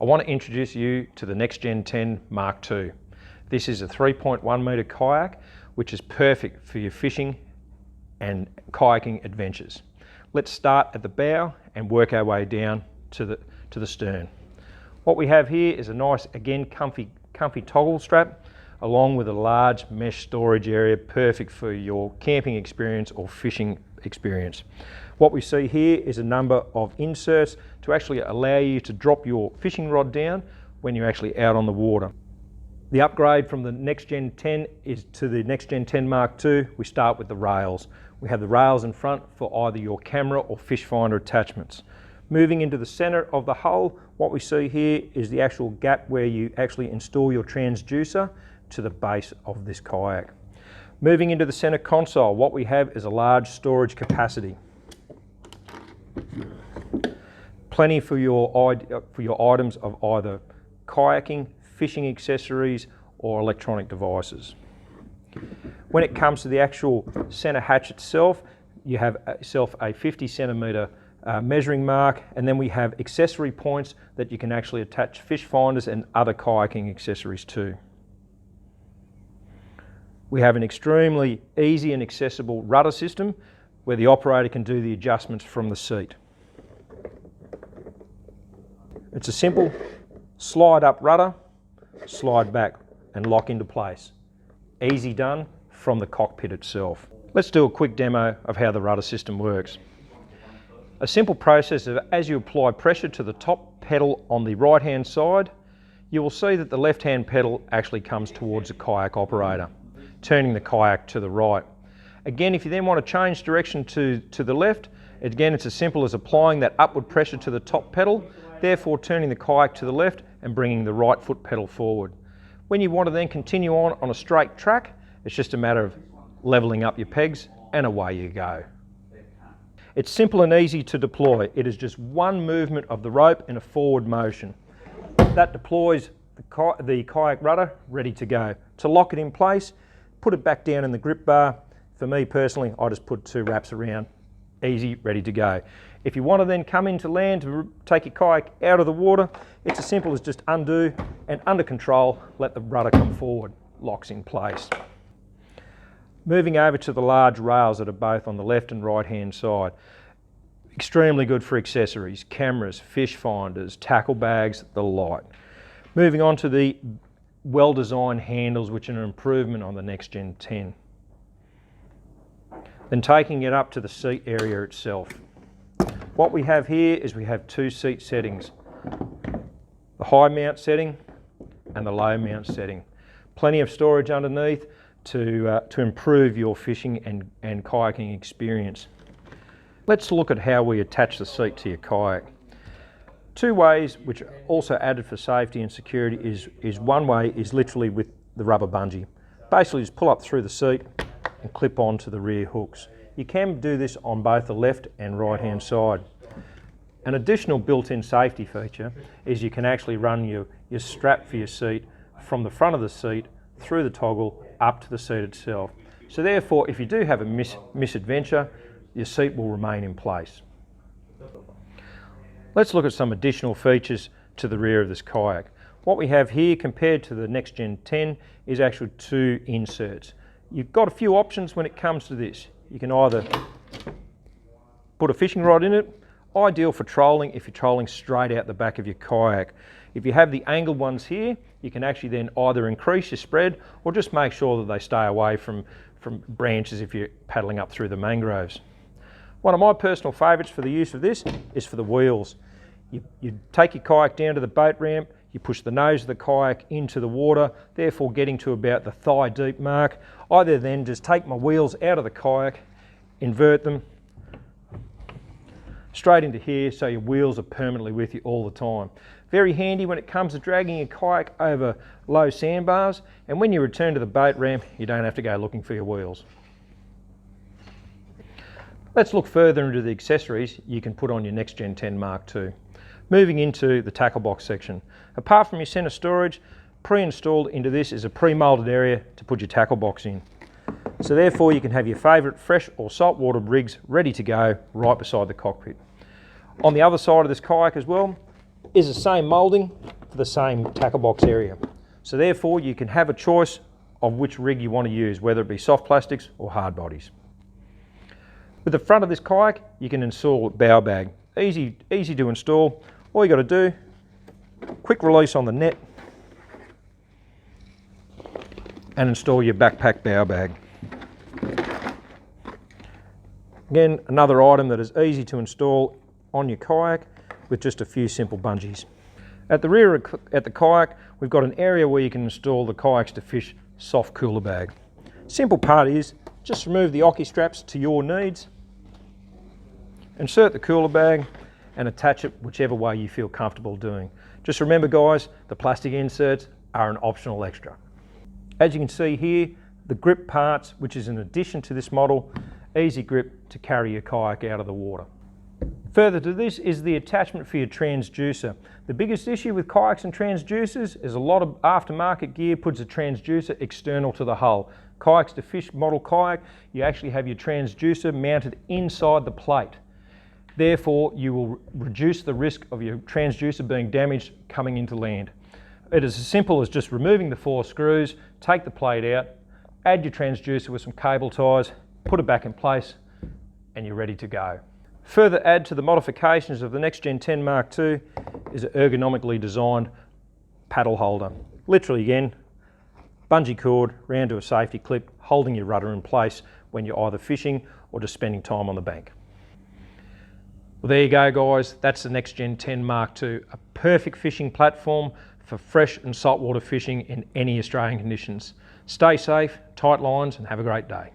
I want to introduce you to the NextGen 10 Mark II. This is a 3.1 metre kayak which is perfect for your fishing and kayaking adventures. Let's start at the bow and work our way down to the stern. What we have here is a nice, again, comfy toggle strap along with a large mesh storage area, perfect for your camping experience or fishing experience. What we see here is a number of inserts to actually allow you to drop your fishing rod down when you're actually out on the water. The upgrade from the NextGen 10 is to the NextGen 10 Mark II. We start with the rails. We have the rails in front for either your camera or fish finder attachments. Moving into the center of the hull, what we see here is the actual gap where you actually install your transducer to the base of this kayak. Moving into the center console, what we have is a large storage capacity. Plenty for your items of either kayaking, fishing accessories or electronic devices. When it comes to the actual center hatch itself, you have yourself a 50 centimetre measuring mark, and then we have accessory points that you can actually attach fish finders and other kayaking accessories to. We have an extremely easy and accessible rudder system where the operator can do the adjustments from the seat. It's a simple slide up rudder, slide back and lock into place. Easy done from the cockpit itself. Let's do a quick demo of how the rudder system works. A simple process of as you apply pressure to the top pedal on the right hand side, you will see that the left hand pedal actually comes towards the kayak operator, turning the kayak to the right. Again, if you then want to change direction to the left, again it's as simple as applying that upward pressure to the top pedal, therefore turning the kayak to the left and bringing the right foot pedal forward. When you want to then continue on a straight track, it's just a matter of leveling up your pegs and away you go. It's simple and easy to deploy. It is just one movement of the rope in a forward motion. That deploys the kayak rudder ready to go. To lock it in place, put it back down in the grip bar. For me personally, I just put 2 wraps around. Easy, ready to go. If you want to then come into land to take your kayak out of the water, it's as simple as just undo and under control, let the rudder come forward, locks in place. Moving over to the large rails that are both on the left and right hand side. Extremely good for accessories, cameras, fish finders, tackle bags, the like. Moving on to the well-designed handles, which are an improvement on the NextGen 10. Then taking it up to the seat area itself. What we have here is we have 2 seat settings. The high mount setting and the low mount setting. Plenty of storage underneath to improve your fishing and kayaking experience. Let's look at how we attach the seat to your kayak. 2 ways which are also added for safety and security is one way is literally with the rubber bungee. Basically just pull up through the seat and clip onto the rear hooks. You can do this on both the left and right hand side. An additional built-in safety feature is you can actually run your strap for your seat from the front of the seat through the toggle up to the seat itself. So therefore, if you do have a misadventure, your seat will remain in place. Let's look at some additional features to the rear of this kayak. What we have here compared to the NextGen 10 is actually 2 inserts. You've got a few options when it comes to this. You can either put a fishing rod in it, ideal for trolling if you're trolling straight out the back of your kayak. If you have the angled ones here, you can actually then either increase your spread or just make sure that they stay away from branches if you're paddling up through the mangroves. One of my personal favourites for the use of this is for the wheels. You take your kayak down to the boat ramp, you push the nose of the kayak into the water, therefore getting to about the thigh deep mark. I then just take my wheels out of the kayak, invert them straight into here so your wheels are permanently with you all the time. Very handy when it comes to dragging your kayak over low sandbars, and when you return to the boat ramp you don't have to go looking for your wheels. Let's look further into the accessories you can put on your NextGen 10 Mark II. Moving into the tackle box section. Apart from your centre storage, pre-installed into this is a pre-moulded area to put your tackle box in. So therefore you can have your favourite fresh or saltwater rigs ready to go right beside the cockpit. On the other side of this kayak as well, is the same moulding for the same tackle box area. So therefore you can have a choice of which rig you want to use, whether it be soft plastics or hard bodies. With the front of this kayak, you can install a bow bag. Easy to install. All you got to do, quick release on the net and install your backpack bow bag. Again, another item that is easy to install on your kayak with just a few simple bungees. At the rear at the kayak, we've got an area where you can install the Kayaks2Fish soft cooler bag. Simple part is just remove the ocky straps to your needs, insert the cooler bag and attach it whichever way you feel comfortable doing. Just remember guys, the plastic inserts are an optional extra. As you can see here, the grip parts, which is in addition to this model, easy grip to carry your kayak out of the water. Further to this is the attachment for your transducer. The biggest issue with kayaks and transducers is a lot of aftermarket gear puts a transducer external to the hull. Kayaks2Fish model kayak, you actually have your transducer mounted inside the plate. Therefore, you will reduce the risk of your transducer being damaged coming into land. It is as simple as just removing the 4 screws, take the plate out, add your transducer with some cable ties, put it back in place, and you're ready to go. Further add to the modifications of the NextGen 10 Mark II is an ergonomically designed paddle holder. Literally again, bungee cord round to a safety clip, holding your rudder in place when you're either fishing or just spending time on the bank. Well, there you go guys, that's the NextGen 10 Mark II, a perfect fishing platform for fresh and saltwater fishing in any Australian conditions. Stay safe, tight lines, and have a great day.